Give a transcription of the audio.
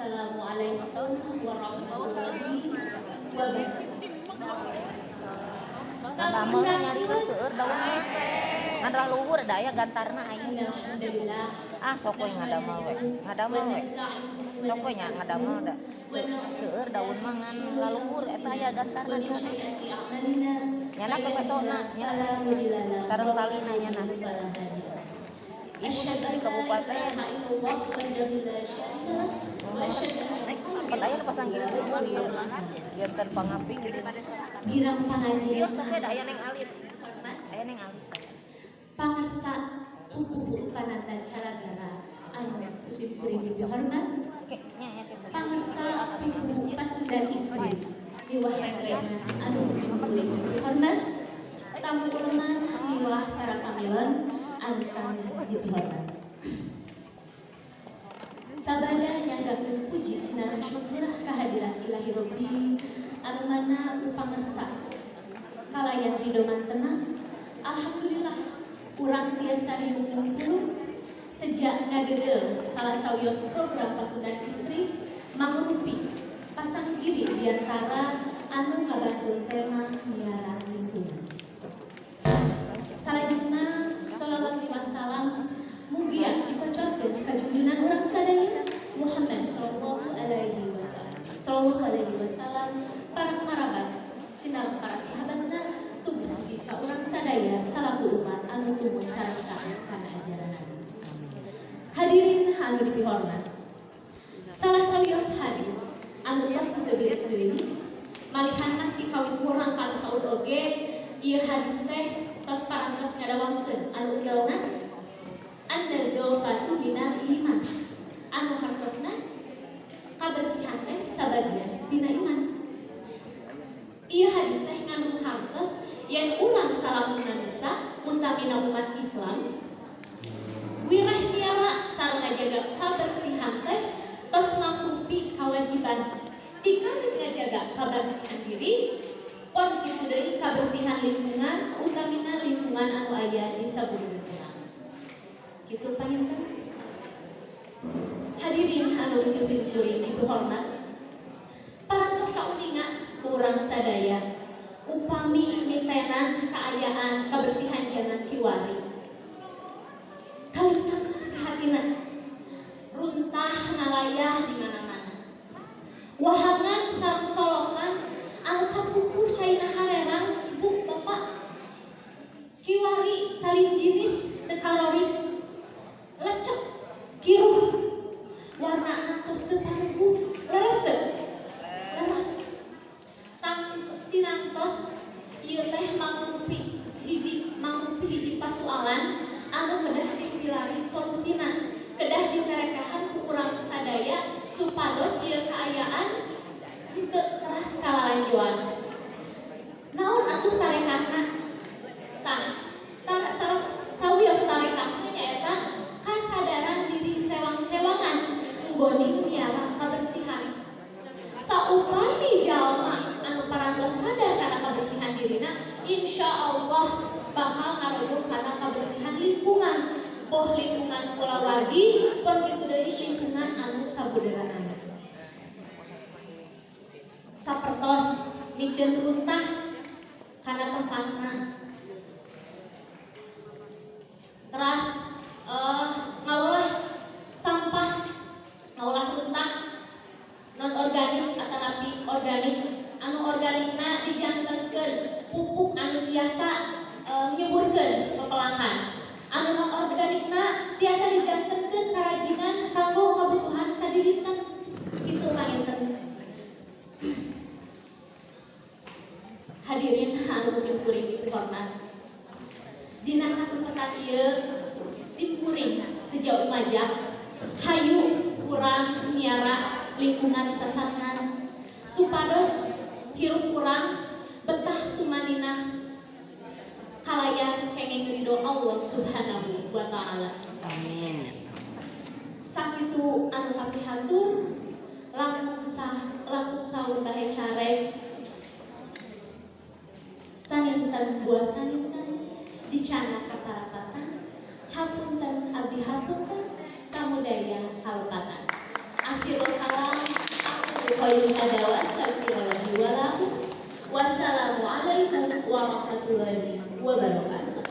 Assalamualaikum warahmatullahi wabarakatuh. Damel nyari seueur daunna. Ngan luhur daya gantarna aing. Alhamdulillah. Sok we ngadamel we. Sok we nya ngadamel da. Seueur daun mah ngan laluhur eta aya gantarna di sana. Nyana ke pesona nya. Sareng talina nyana. Ibu dari kabupaten. Padahal pasang gitu dia terpangamping gitu. Girang pangajian. Tapi aya neng alit. Aya neng alit. Pangarsa pupu panata caragara anu usip kuring dihormat. Pangarsa pupu pasudan istri miwah reklena anu usip kuring dihormat. Tamu ulama miwah para pamilon anu sami dihormat. Sabada nyanggakeun puji sinaran syukur kehadiran Ilahi Robbi anu mana pangarsa kalayan ridoman tenang. Alhamdulillah urang tiasa riung sejak ngadedel salah sawios program pasudan istri mangrupi pasang diri diantara anu ngabantu tema miara lingkungan. Salajengna sholawat wasallam mugia dipocorkeun ka junjungan urang sadaya Muhammad sallallahu alaihi wasallam para karabat sinar para sahabatna tubuh kita urang sadaya salaku umat anu tumuj sareng kana ajaran Nabi. Hadirin anu dipihormat. Salah sawios hadis anu tos teu deui malihanna ti kawin urang pantaud oge ieu hadis teh tos parantos ngadawangkeun anu undauna annal dawfatu minal iman. Anu hartosna kabersihan teh sabagian tina iman. Ieu hadis teh ngandung hartos yen ulang salamunna dosa muntamina umat Islam wirah miara sareng ngajaga kabersihan teh tos mangrupi kawajiban dikali ngajaga kabersihan diri pon kitu deui kabersihan lingkungan utamina lingkungan anu aya di sabeureum urang. Kitu panjenengan. Hadirin anu usip kuring dihormat. Parantos kauningan urang sadaya upami nitenan keayaan kabersihan jalan kiwari kalintang perhatina runtah nalayah di mana-mana wahangan sareng solokan anu kapupur caina harerang ibu bapak kiwari salin jinis teu kaloris lecek kiruh warna tos teu paruguh leres teu leres tinangtos ieu teh mangrupi hiji pasualan anu kedah dipilari solusina kedah diterekahan ku urang sadaya supados ieu kaayaan henteu teras kalalanjuan. Naon atuh tarekahna? Salah sawios tarekahna nyaeta kasadaran diri sewang-sewangan nggoni miara kabersihan. Saupami jalma anu parantos sadar kana kabersihan dirina insyaallah bakal ngarujuh kana kabersihan lingkungan boh lingkungan kulawargi pon kitu deui lingkungan anu sabudaraana sapertos miceun runtah kana tempatna teras ngaulah sampah ngaulah runtah non organik atanapi organik anu organikna dijantenkeun pupuk anu tiasa nyuburkeun pepelakan anu non organikna tiasa dijantenkeun karajinan kanggo kabutuhan sadiritan kitu panginten. Hadirin anu usip kuring dihormat. Dina kasempatan ieu simkuring sejauh imajak hayu urang miara lingkungan sasaran supados hirup urang betah tumanina kalayan kenging ridho Allah Subhanahu wa taala. Amin. Sakitu anu kapihatur langkung sahur bahe carek saninten buah saninten dicana kaparapatan hapunten abdi hapunten samudaya halpatan. Akhirul kalam khairul hada wa astaghfirullahi wa lakum. Wassalamualaikum warahmatullahi wabarakatuh.